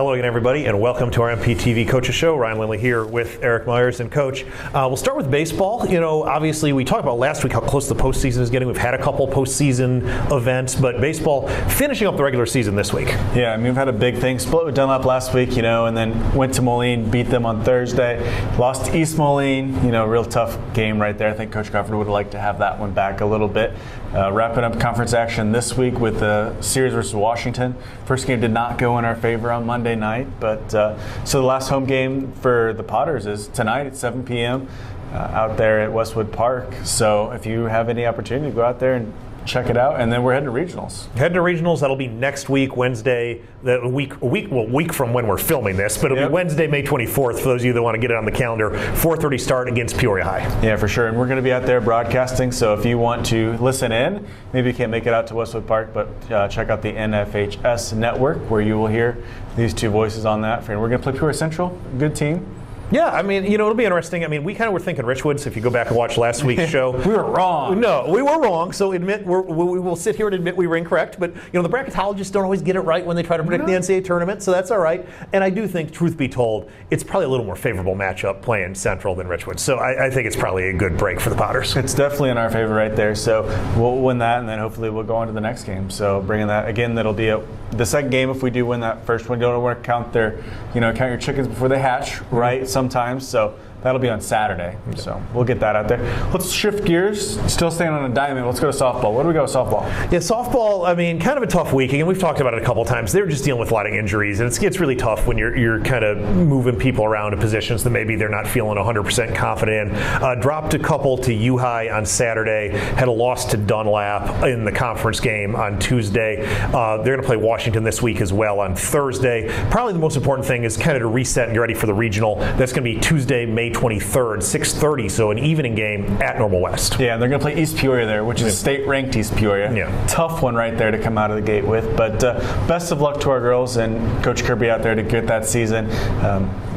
Hello again, everybody, and welcome to our MPTV Coaches Show. Ryan Lindley here with Eric Myers and Coach. We'll start with baseball. You know, obviously, we talked about last week how close the postseason is getting. We've had a couple postseason events, but baseball finishing up the regular season this week. Yeah, I mean, we've had a big thing. Split with Dunlap last week, and then went to Moline, beat them on Thursday. Lost to East Moline, real tough game right there. I think Coach Crawford would have liked to have that one back a little bit. Wrapping up conference action this week with the series versus Washington. First game did not go in our favor on Monday night, but so the last home game for the Potters is tonight at 7 p.m. Out there at Westwood Park. So if you have any opportunity to go out there and check it out, and then we're heading to regionals. That'll be next week, Wednesday. A week from when we're filming this, but it'll be Wednesday, May 24th. For those of you that want to get it on the calendar, 4:30 start against Peoria High. Yeah, for sure. And we're going to be out there broadcasting. So if you want to listen in, maybe you can't make it out to Westwood Park, but check out the NFHS network where you will hear these two voices on that. And we're going to play Peoria Central, good team. Yeah, I mean, it'll be interesting. I mean, we kind of were thinking Richwood, so if you go back and watch last week's show. We were wrong. No, we were wrong, so we will sit here and admit we were incorrect. But, the bracketologists don't always get it right when they try to predict the NCAA tournament, so that's all right. And I do think, truth be told, it's probably a little more favorable matchup playing Central than Richwood. So I think it's probably a good break for the Potters. It's definitely in our favor right there. So we'll win that, and then hopefully we'll go on to the next game. So bringing that, again, that'll be the second game if we do win that first one. You don't want to count count your chickens before they hatch, right, sometimes. So that'll be on Saturday. So we'll get that out there. Let's shift gears. Still staying on a diamond. Let's go to softball. Where do we go with softball? Yeah, softball, I mean, kind of a tough week. Again, we've talked about it a couple times. They're just dealing with a lot of injuries, and it's really tough when you're kind of moving people around to positions that maybe they're not feeling 100% confident in. Dropped a couple to U-High on Saturday. Had a loss to Dunlap in the conference game on Tuesday. They're going to play Washington this week as well on Thursday. Probably the most important thing is kind of to reset and get ready for the regional. That's going to be Tuesday, May 23rd, 6:30, so an evening game at Normal West. Yeah, and they're going to play East Peoria there, which is state-ranked East Peoria. Yeah. Tough one right there to come out of the gate with, but best of luck to our girls and Coach Kirby out there to get that season.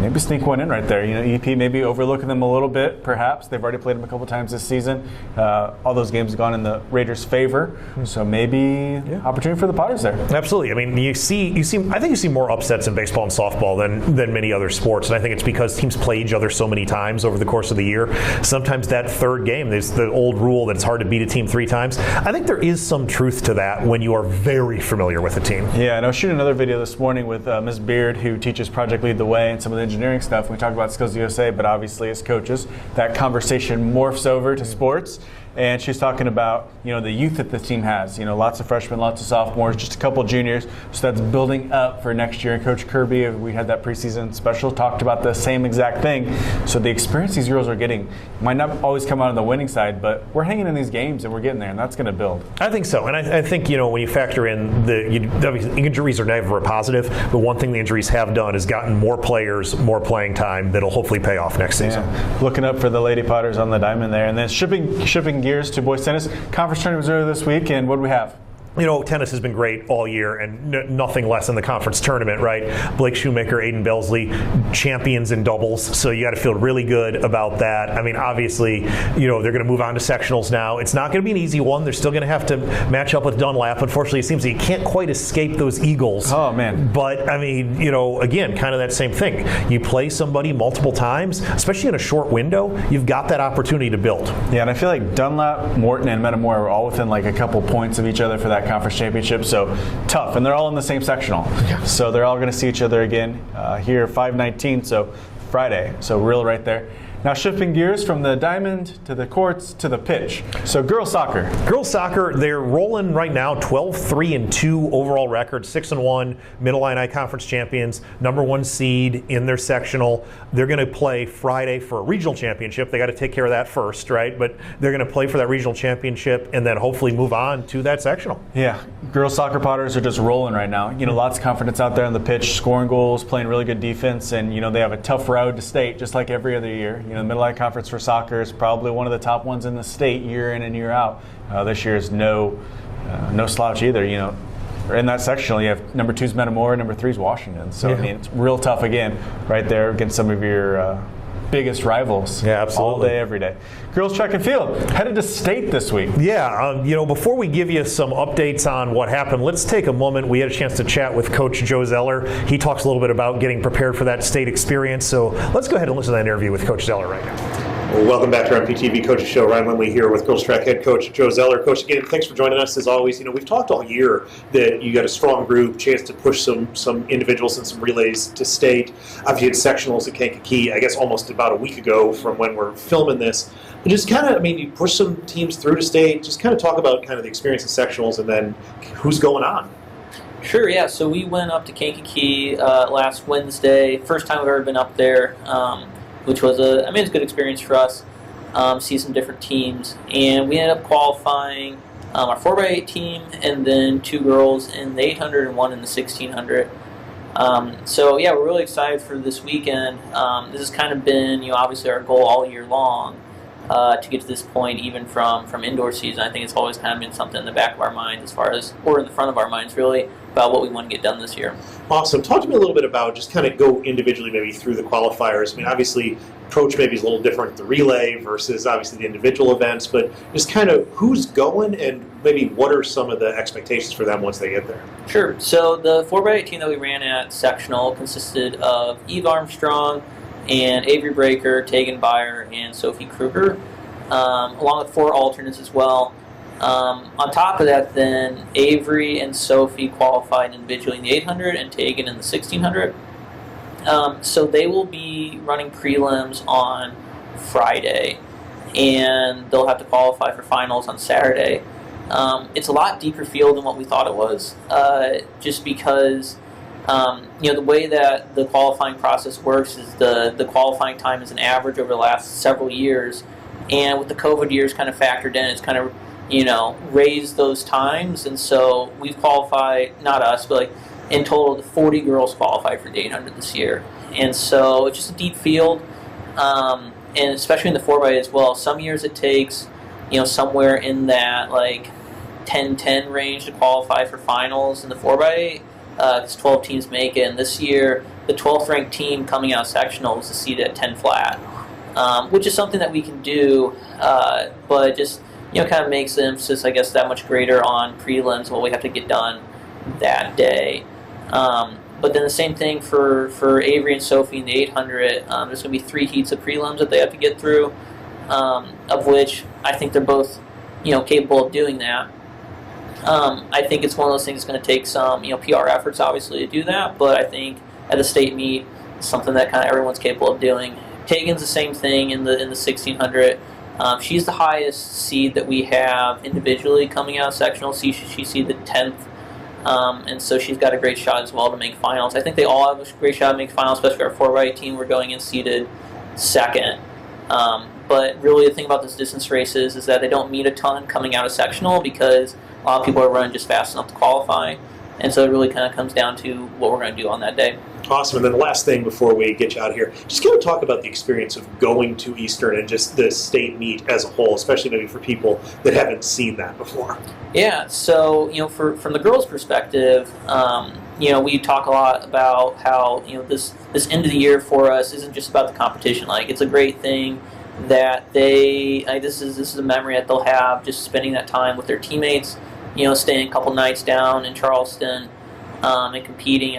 Maybe sneak one in right there. EP maybe overlooking them a little bit, perhaps. They've already played them a couple times this season. All those games have gone in the Raiders' favor, so maybe opportunity for the Potters there. Absolutely. I mean, I think you see more upsets in baseball and softball than many other sports, and I think it's because teams play each other so many times over the course of the year. Sometimes that third game, there's the old rule that it's hard to beat a team 3 times. I think there is some truth to that when you are very familiar with a team. Yeah, and I was shooting another video this morning with Ms. Beard, who teaches Project Lead the Way and some of the engineering stuff. We talk about Skills USA, but obviously as coaches, that conversation morphs over to sports. And she's talking about, the youth that the team has. Lots of freshmen, lots of sophomores, just a couple juniors. So that's building up for next year. And Coach Kirby, we had that preseason special, talked about the same exact thing. So the experience these girls are getting might not always come out on the winning side, but we're hanging in these games and we're getting there, and that's going to build. I think so. And I think, when you factor in the injuries are never a positive, but one thing the injuries have done is gotten more players, more playing time that'll hopefully pay off next season. Yeah. Looking up for the Lady Potters on the diamond there. And then shipping gears to boys tennis. Conference tournament was earlier this week, and what do we have? Tennis has been great all year, and nothing less in the conference tournament, right? Blake Shoemaker, Aiden Belsley, champions in doubles, so you got to feel really good about that. I mean, obviously, they're going to move on to sectionals now. It's not going to be an easy one. They're still going to have to match up with Dunlap. Unfortunately, it seems that you can't quite escape those Eagles. Oh, man. But, I mean, again, kind of that same thing. You play somebody multiple times, especially in a short window, you've got that opportunity to build. Yeah, and I feel like Dunlap, Morton, and Metamora are all within like a couple points of each other for that conference championship, so tough, and they're all in the same sectional, so they're all going to see each other again here 5/19, so Friday, so real right there. Now shifting gears from the diamond to the courts to the pitch. So girls soccer. Girls soccer, they're rolling right now 12-3-2 overall record, 6-1 Middle Illini Conference champions, #1 seed in their sectional. They're going to play Friday for a regional championship. They got to take care of that first, right? But they're going to play for that regional championship and then hopefully move on to that sectional. Yeah, girls soccer Potters are just rolling right now. Lots of confidence out there on the pitch, scoring goals, playing really good defense, and they have a tough road to state just like every other year. The Middle Illini Conference for soccer is probably one of the top ones in the state year in and year out. This year is no slouch either. In that sectional, you have #2's Metamora, #3's Washington. So I mean, it's real tough again, right there against some of your biggest rivals. Yeah, absolutely. All day, every day. Girls track and field headed to state this week. Yeah, before we give you some updates on what happened, let's take a moment. We had a chance to chat with Coach Joe Zeller. He talks a little bit about getting prepared for that state experience. So let's go ahead and listen to that interview with Coach Zeller right now. Well, welcome back to our MPTV Coaches Show. Ryan Lindley here with Girls Track Head Coach Joe Zeller. Coach, again, thanks for joining us as always. We've talked all year that you got a strong group, chance to push some individuals and some relays to state. Obviously, you had sectionals at Kankakee, I guess almost about a week ago from when we're filming this. But just kind of, you push some teams through to state. Just kind of talk about kind of the experience in sectionals and then who's going on. Sure, yeah. So we went up to Kankakee last Wednesday. First time I've ever been up there. Which was it's a good experience for us, see some different teams. And we ended up qualifying our 4x8 team and then 2 girls in the 800 and 1 in the 1600. So yeah, we're really excited for this weekend. This has kind of been, obviously our goal all year long to get to this point, even from indoor season. I think it's always kind of been something in the back of our mind or in the front of our minds really, about what we want to get done this year. Awesome. Talk to me a little bit about just kind of go individually maybe through the qualifiers. Obviously, approach maybe is a little different at the relay versus obviously the individual events, but just kind of who's going and maybe what are some of the expectations for them once they get there? Sure. So the 4x8 team that we ran at sectional consisted of Eve Armstrong and Avery Breaker, Tegan Byer, and Sophie Kruger, along with 4 alternates as well. On top of that, then, Avery and Sophie qualified individually in the 800 and Tegan in the 1600. So they will be running prelims on Friday, and they'll have to qualify for finals on Saturday. It's a lot deeper field than what we thought it was, just because the way that the qualifying process works is the qualifying time is an average over the last several years, and with the COVID years kind of factored in, it's kind of raise those times. And so we've qualified, not us, but in total, the 40 girls qualified for the 800 this year. And so it's just a deep field, and especially in the 4x8 as well. Some years it takes, somewhere in that 10-10 range to qualify for finals in the 4x8, because 12 teams make it. And this year, the 12th ranked team coming out of sectional was seeded at 10 flat, which is something that we can do, but just kind of makes the emphasis, I guess, that much greater on prelims, what we have to get done that day. But then the same thing for Avery and Sophie in the 800. There's going to be 3 heats of prelims that they have to get through, of which I think they're both, capable of doing that. I think it's one of those things that's going to take some, PR efforts, obviously, to do that. But I think at the state meet, it's something that kind of everyone's capable of doing. Tegan's the same thing in the 1600. She's the highest seed that we have individually coming out of sectional. She's seeded 10th, and so she's got a great shot as well to make finals. I think they all have a great shot to make finals, especially our 4x8 team. We're going in seeded 2nd. But really the thing about those distance races is that they don't meet a ton coming out of sectional because a lot of people are running just fast enough to qualify. And so it really kind of comes down to what we're going to do on that day. Awesome. And then the last thing before we get you out of here, just kind of talk about the experience of going to Eastern and just the state meet as a whole, especially maybe for people that haven't seen that before. Yeah. So, from the girls' perspective, we talk a lot about how, this end of the year for us isn't just about the competition. It's a great thing that this is a memory that they'll have just spending that time with their teammates, staying a couple nights down in Charleston, and competing.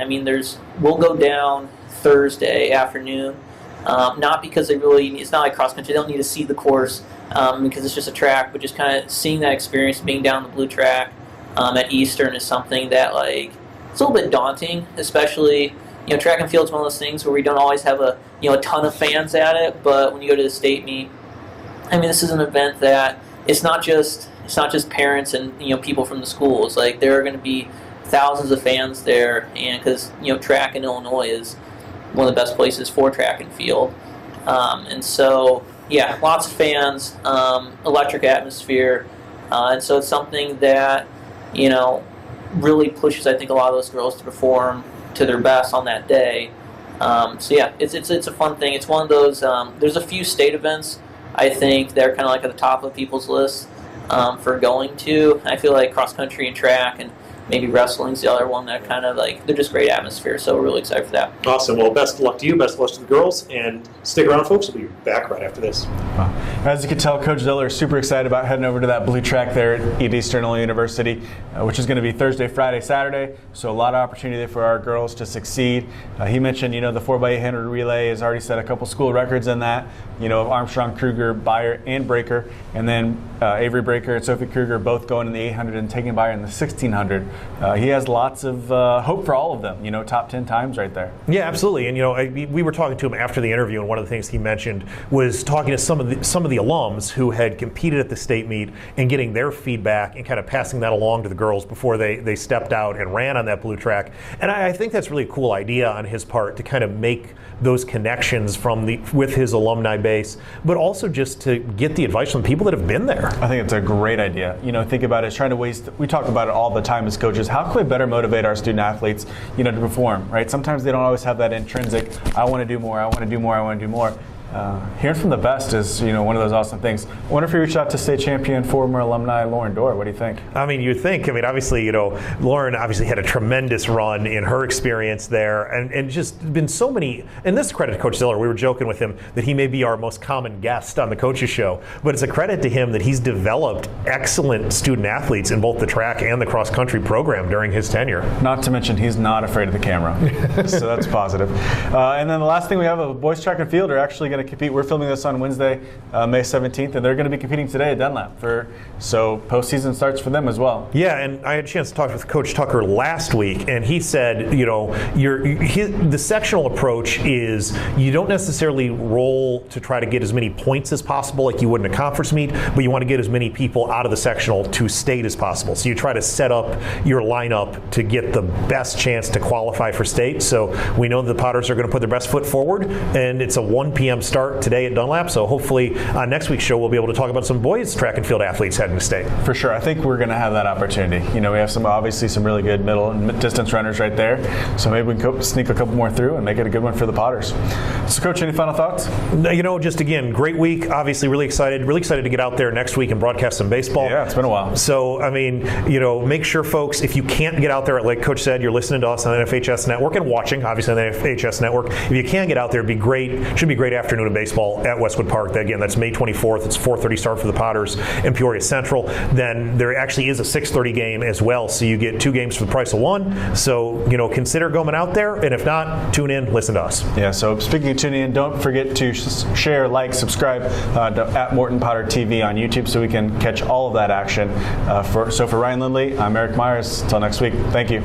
We'll go down Thursday afternoon, not because it's not like cross country, they don't need to see the course, because it's just a track, but just kind of seeing that experience, being down the blue track at Eastern is something that it's a little bit daunting, especially, track and field's one of those things where we don't always have a ton of fans at it, but when you go to the state meet, this is an event that it's not just parents and people from the schools. There are going to be thousands of fans there, and because track in Illinois is one of the best places for track and field, and so yeah, lots of fans, electric atmosphere, and so it's something that really pushes, I think, a lot of those girls to perform to their best on that day. So yeah, it's a fun thing. It's one of those. There's a few state events I think they're kind of at the top of people's list for going to. I feel like cross country and track and maybe wrestling's the other one that kind of they're just great atmosphere. So we're really excited for that. Awesome. Well, best of luck to you. Best of luck to the girls. And stick around, folks. We'll be back right after this. As you can tell, Coach Zeller is super excited about heading over to that blue track there at East Illinois University, which is going to be Thursday, Friday, Saturday. So a lot of opportunity there for our girls to succeed. He mentioned, the 4x800 relay has already set a couple school records in that, of Armstrong, Kruger, Beyer, and Breaker. And then Avery Breaker and Sophie Kruger both going in the 800 and taking Beyer in the 1600. He has lots of hope for all of them, top 10 times right there. Yeah, absolutely. And, we were talking to him after the interview, and one of the things he mentioned was talking to some of the alums who had competed at the state meet and getting their feedback and kind of passing that along to the girls before they stepped out and ran on that blue track. And I think that's really a cool idea on his part to kind of make those connections with his alumni base, but also just to get the advice from people that have been there. I think it's a great idea. Think about it, it's trying to we talk about it all the time as coaches. How can we better motivate our student athletes, to perform, right? Sometimes they don't always have that intrinsic, I want to do more, I want to do more, I want to do more. Hearing from the best is, one of those awesome things. I wonder if you reached out to state champion, former alumni Lauren Dorr. What do you think? You'd think. Obviously, Lauren obviously had a tremendous run in her experience there, and just been so many. And this is credit to Coach Ziller. We were joking with him that he may be our most common guest on the Coaches Show, but it's a credit to him that he's developed excellent student athletes in both the track and the cross country program during his tenure. Not to mention, he's not afraid of the camera, so that's positive. And then the last thing we have, boys track and field are actually going to compete. We're filming this on Wednesday, May 17th, and they're going to be competing today at Dunlap. So postseason starts for them as well. Yeah, and I had a chance to talk with Coach Tucker last week, and he said, the sectional approach is you don't necessarily roll to try to get as many points as possible like you would in a conference meet, but you want to get as many people out of the sectional to state as possible. So you try to set up your lineup to get the best chance to qualify for state. So we know the Potters are going to put their best foot forward, and it's a 1 p.m. start today at Dunlap. So hopefully on next week's show we'll be able to talk about some boys track and field athletes heading to state. For sure. I think we're going to have that opportunity. We have some really good middle and distance runners right there. So maybe we can sneak a couple more through and make it a good one for the Potters. So Coach, any final thoughts? Just again, great week. Obviously really excited to get out there next week and broadcast some baseball. Yeah, it's been a while. So, make sure folks, if you can't get out there, like Coach said, you're listening to us on the FHS Network and watching, obviously, on the FHS Network. If you can get out there, it'd be great. Should be a great afternoon of baseball at Westwood Park. Again, that's May 24th. It's 4:30 start for the Potters in Peoria Central. Then there actually is a 6:30 game as well, so you get 2 games for the price of 1. So, consider going out there, and if not, tune in, listen to us. Yeah, so speaking of tuning in, don't forget to share, like, subscribe at Morton Potter TV on YouTube so we can catch all of that action. For Ryan Lindley, I'm Eric Myers. Until next week, thank you.